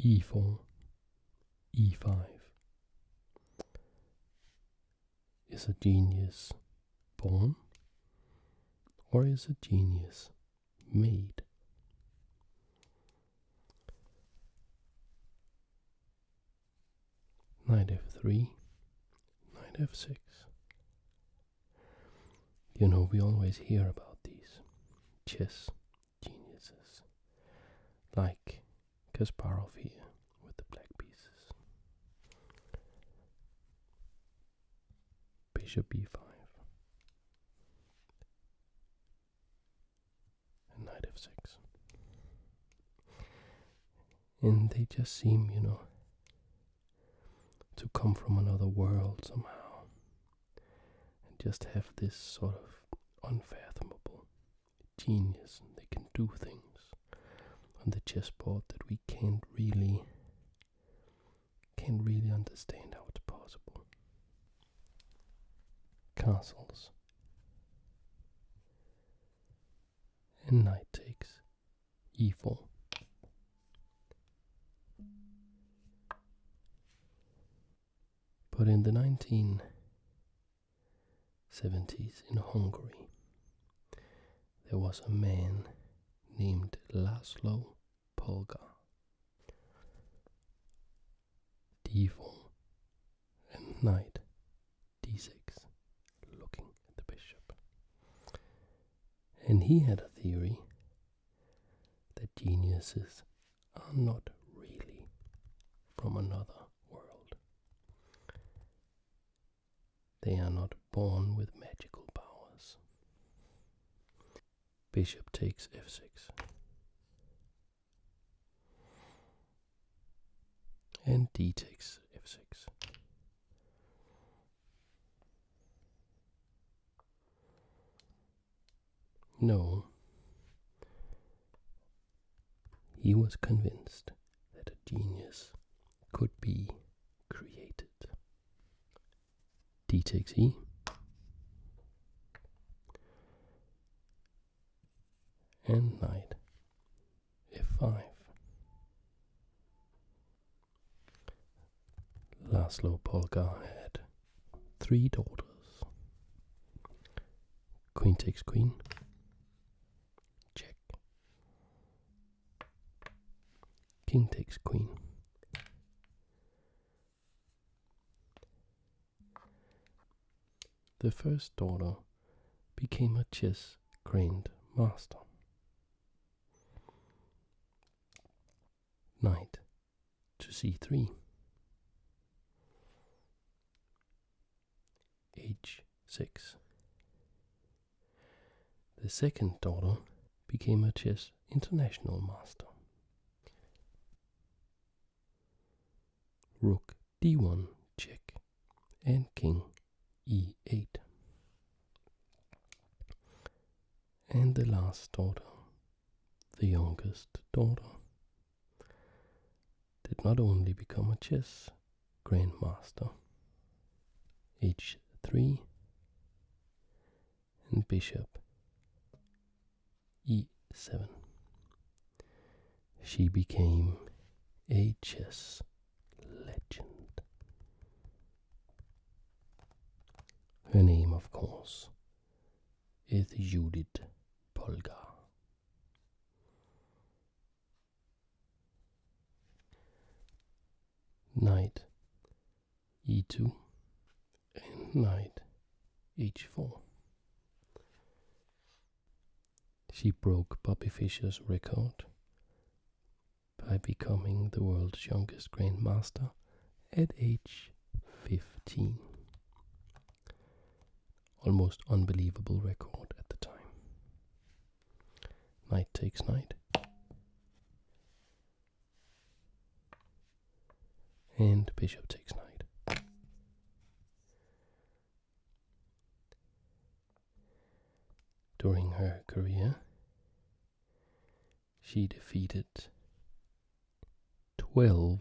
e4, e5. Is a genius born, or is a genius made? Knight f3, knight f6. You know, we always hear about these chess geniuses, like Kasparov here with the black pieces. Bishop e5 and knight f6. And they just seem, you know, to come from another world somehow, and just have this sort of unfathomable genius, and they can do things on the chessboard that we can't really understand how it's possible. Castles. And knight takes e4. But in the 1970s in Hungary, there was a man named Laszlo Polgar. d4 and knight d6, looking at the bishop. And he had a theory that geniuses are not really from another world. They are not born with magical powers. Bishop takes f6. And d takes f6. No, he was convinced that a genius could be created. D takes e. And knight f5. Laszlo Polgar had 3 daughters. Queen takes queen. Check. King takes queen. The first daughter became a chess grandmaster. Knight to c3. h6. The second daughter became a chess international master. Rook d1 check and king e8. And the last daughter, the youngest daughter, did not only become a chess grandmaster, h3 and bishop e7. She became a chess legend. Her name, of course, is Judit Polgar. Knight e2 and knight h4. She broke Bobby Fischer's record by becoming the world's youngest grandmaster at age 15. Almost unbelievable record at the time. Knight takes knight. And bishop takes knight. During her career, she defeated 12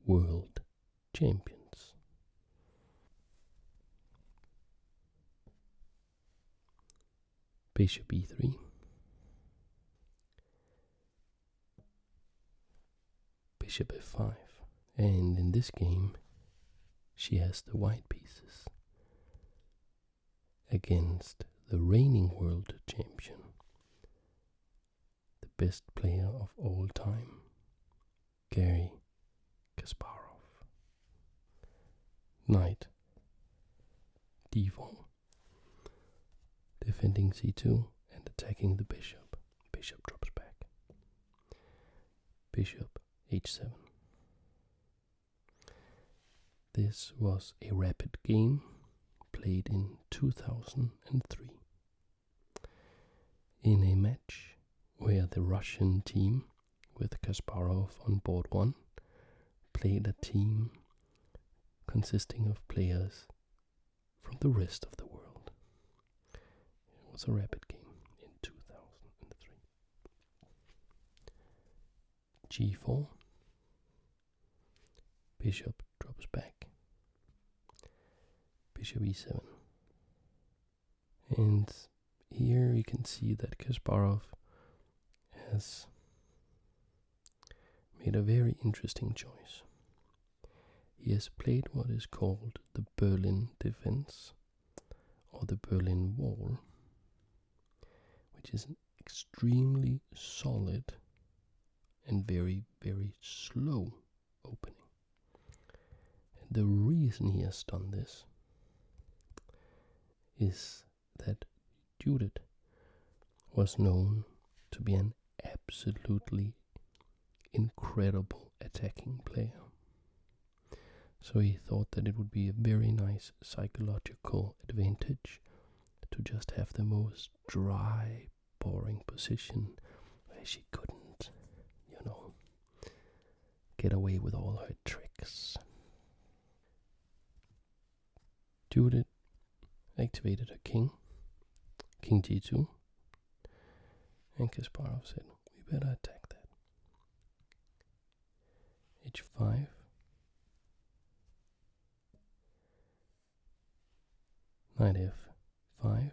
world champions. Bishop e3. bishop f5. And in this game, she has the white pieces against the reigning world champion, the best player of all time, Garry Kasparov. Knight d4, defending c2 and attacking the bishop. Bishop drops back. Bishop h7. This was a rapid game played in 2003 in a match where the Russian team with Kasparov on board 1 played a team consisting of players from the rest of the world. It was a rapid game in 2003. g4. Bishop drops back. Bishop e7. And here you can see that Kasparov has made a very interesting choice. He has played what is called the Berlin defense, or the Berlin Wall, which is an extremely solid and very, very slow opening. And the reason he has done this is that Judit was known to be an absolutely incredible attacking player. So he thought that it would be a very nice psychological advantage to just have the most dry, boring position where she couldn't, get away with all her tricks. Judit activated her king g2, and Kasparov said, we better attack that. h5. Knight f5,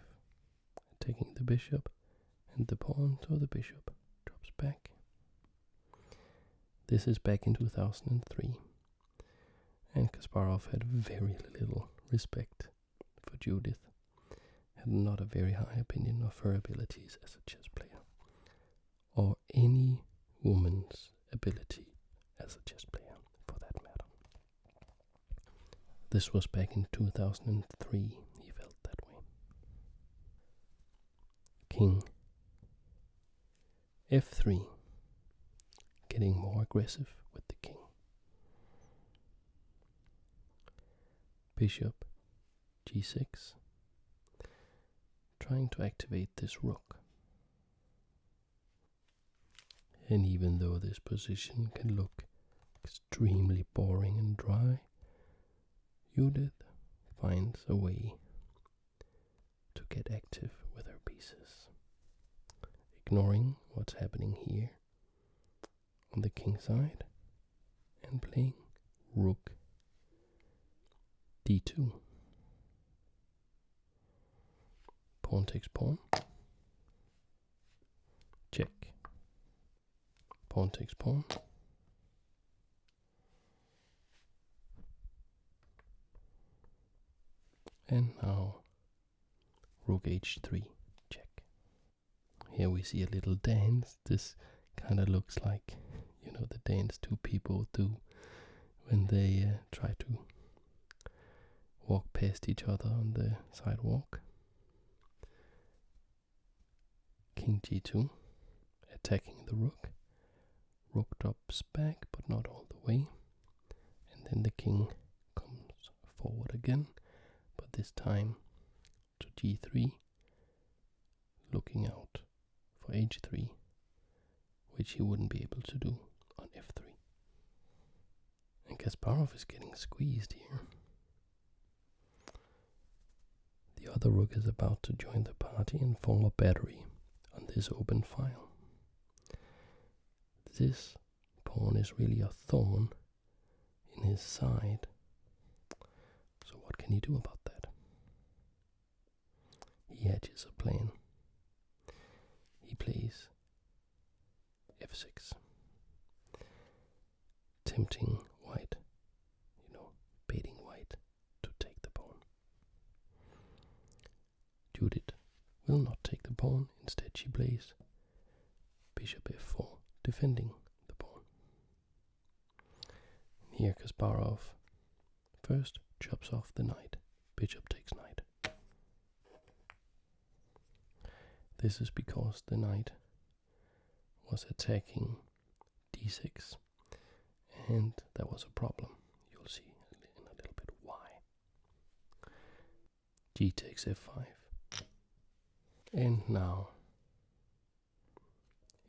taking the bishop and the pawn, so the bishop drops back. This is back in 2003, and Kasparov had very little respect for Judith, had not a very high opinion of her abilities as a chess player, or any woman's ability as a chess player, for that matter. This was back in 2003, he felt that way. King f3, getting more aggressive with the king. Bishop g6, trying to activate this rook. And even though this position can look extremely boring and dry, Judith finds a way to get active with her pieces, ignoring what's happening here on the king side and playing rook d2. Pawn takes pawn. Check. Pawn takes pawn. And now rook h3, check. Here we see a little dance. This kind of looks like, the dance two people do when they try to walk past each other on the sidewalk. King g2, attacking the rook. Rook drops back, but not all the way. And then the king comes forward again, but this time to g3, looking out for h3, which he wouldn't be able to do on f3. And Kasparov is getting squeezed here. The other rook is about to join the party and form a battery on this open file. This pawn is really a thorn in his side. So what can he do about that? He hatches a plan. He plays f6. tempting white, baiting white to take the pawn. Judit will not take the pawn, instead she plays bishop f4, defending the pawn. Here Kasparov first chops off the knight, bishop takes knight. This is because the knight was attacking d6, and that was a problem. You'll see in a little bit why. G takes f5, and now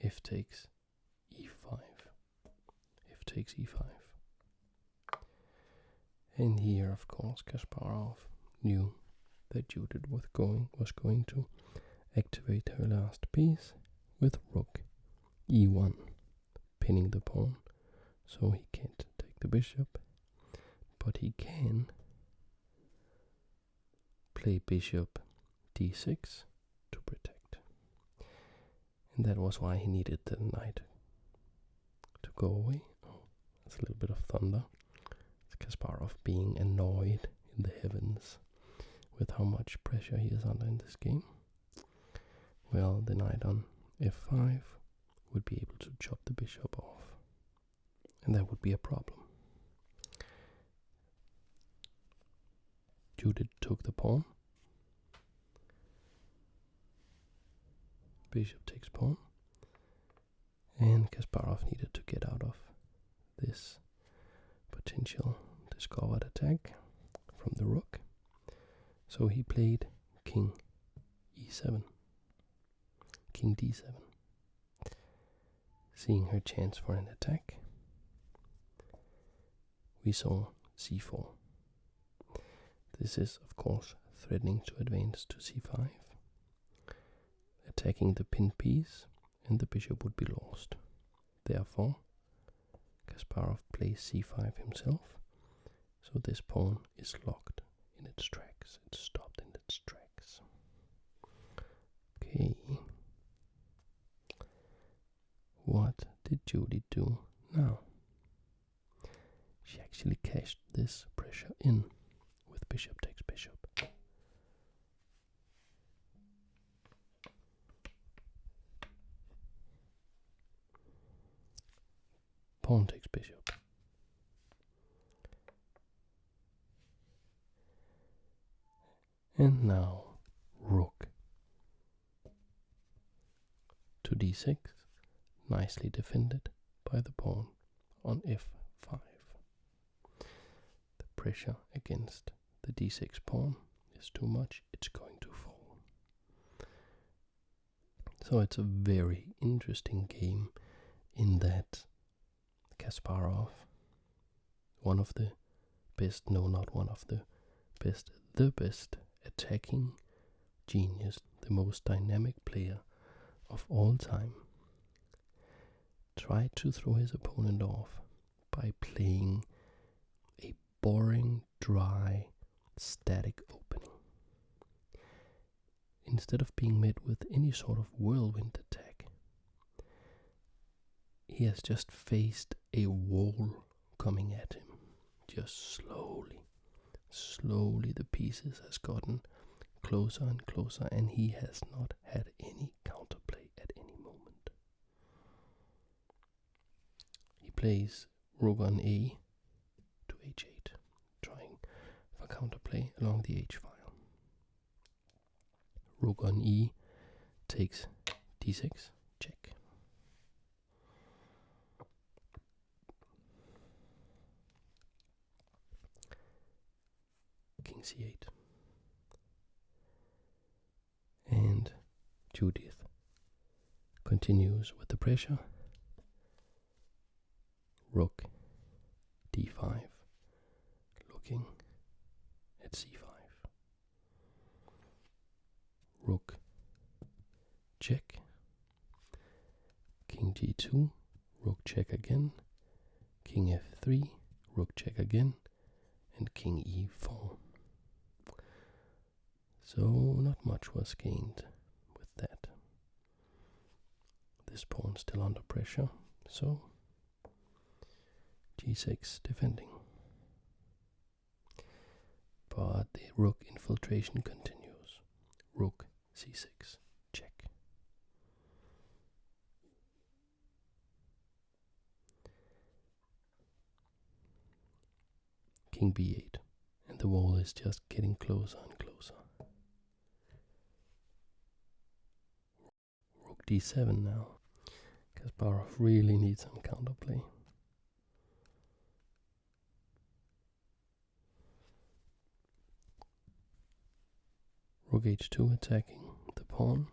f takes e5, f takes e5. And here, of course, Kasparov knew that Judit was going to activate her last piece with rook e1, pinning the pawn, so he can't take the bishop, but he can play bishop d6 to protect. And that was why he needed the knight to go away. Oh, that's a little bit of thunder. It's Kasparov being annoyed in the heavens with how much pressure he is under in this game. Well, the knight on f5 would be able to chop the bishop off, and that would be a problem. Judit took the pawn. Bishop takes pawn, and Kasparov needed to get out of this potential discovered attack from the rook, so he played king e7, king d7, seeing her chance for an attack. We saw c4. This is, of course, threatening to advance to c5, attacking the pinned piece, and the bishop would be lost. Therefore, Kasparov plays c5 himself, so this pawn is locked in its tracks. It's stopped in its tracks. Okay. What did Judit do now? She actually cashed this pressure in with bishop takes bishop. Pawn takes bishop. And now rook to d6, nicely defended by the pawn on f5. The pressure against the d6 pawn is too much, it's going to fall. So it's a very interesting game in that Kasparov, one of the best, no, not one of the best, the best attacking genius, the most dynamic player of all time, tried to throw his opponent off by playing a boring, dry, static opening. Instead of being met with any sort of whirlwind attack, he has just faced a wall coming at him. Just slowly the pieces has gotten closer and closer, and he has not had any counterplay at any moment. He plays rook on a to h8, trying for counterplay along the h file. Rook on e takes d6, check. King c8. And Judith continues with the pressure. Rook d5, looking at c5. Rook check. King g2, rook check again. King f3, rook check again, and king e4. So not much was gained with that. This pawn still under pressure, so g6 defending. But the rook infiltration continues. Rook c6, check. King b8, and the wall is just getting closer and closer. Rook d7 now. Kasparov really needs some counterplay. Rook h2 attacking the pawn.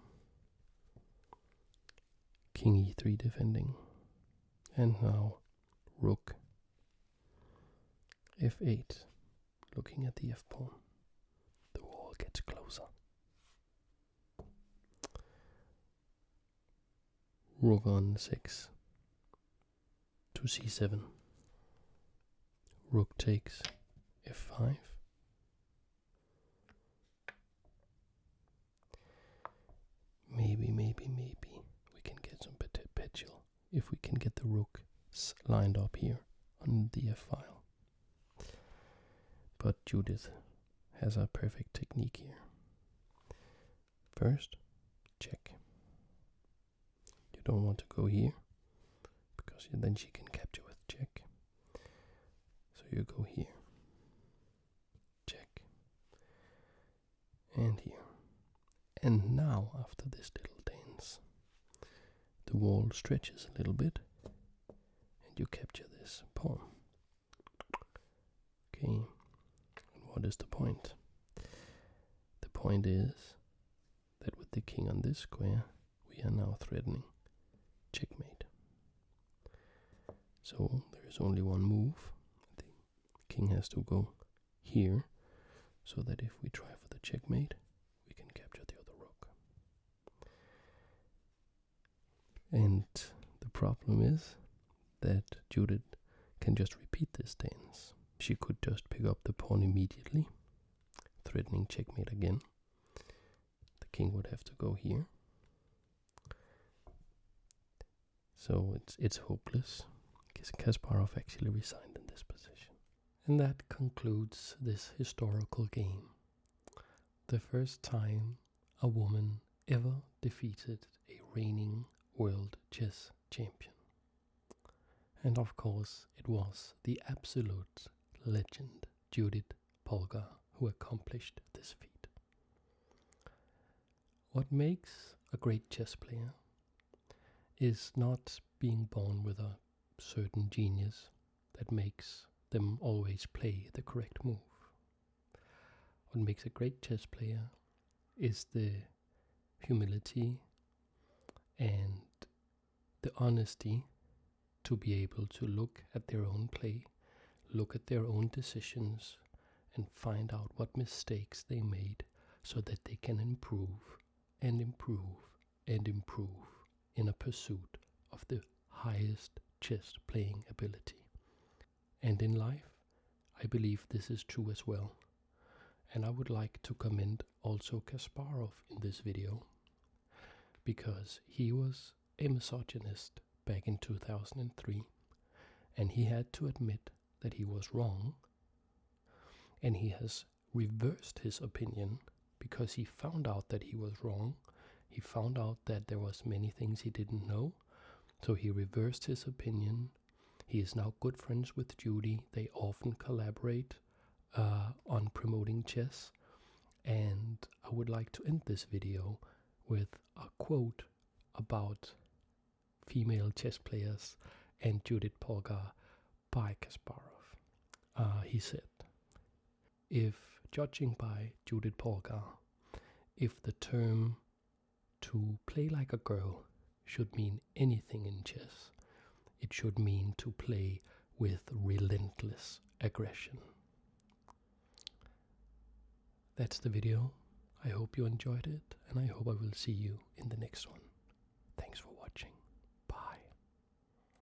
King e3 defending. And now rook f8, looking at the f-pawn. The wall gets closer. Rook on 6 to c7. Rook takes f5. Maybe we can get some potential if we can get the rook lined up here on the f-file. But Judith has a perfect technique here. First, check. You don't want to go here, because then she can capture with check. So you go here, check, and here. And now, after this little dance, the wall stretches a little bit, and you capture this pawn. Okay, and what is the point? The point is that with the king on this square, we are now threatening checkmate. So there is only one move. The king has to go here, so that if we try for the checkmate, we can capture the other rook. And the problem is that Judith can just repeat this dance. She could just pick up the pawn immediately, threatening checkmate again. The king would have to go here. So it's hopeless. Kasparov actually resigned in this position. And that concludes this historical game. The first time a woman ever defeated a reigning world chess champion. And of course it was the absolute legend Judit Polgar who accomplished this feat. What makes a great chess player is not being born with a certain genius that makes them always play the correct move. What makes a great chess player is the humility and the honesty to be able to look at their own play, look at their own decisions, and find out what mistakes they made so that they can improve and improve and improve in a pursuit of the highest chess playing ability. And in life, I believe this is true as well. And I would like to commend also Kasparov in this video, because he was a misogynist back in 2003, and he had to admit that he was wrong, and he has reversed his opinion because he found out that he was wrong. He found out that there was many things he didn't know, so he reversed his opinion. He is now good friends with Judy. They often collaborate on promoting chess, and I would like to end this video with a quote about female chess players and Judit Polgar by Kasparov. He said, if judging by Judit Polgar, if the term to play like a girl should mean anything in chess, it should mean to play with relentless aggression. That's the video. I hope you enjoyed it, and I hope I will see you in the next one. Thanks for watching.